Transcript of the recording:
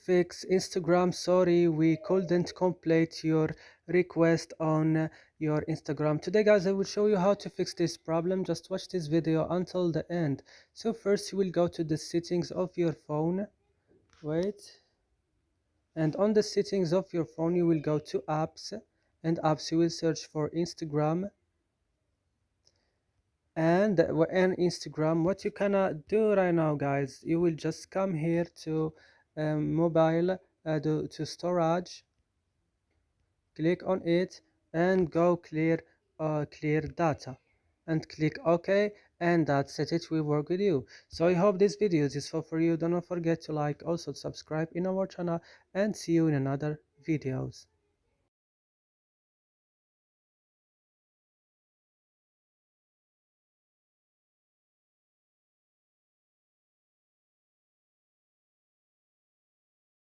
fix Instagram. Sorry, we couldn't complete your request on your Instagram. Today guys, I will show you how to fix this problem. Just watch this video until the end. So first you will go to the settings of your phone. Wait. And on the settings of your phone you will go to apps, and apps you will search for Instagram. And in Instagram, what you can do right now guys, you will just come here to mobile, to storage, click on it and go clear data and click OK, and that's it. It will work with you. So I hope this video is useful for you. Do not forget to like, also subscribe in our channel, and see you in another videos.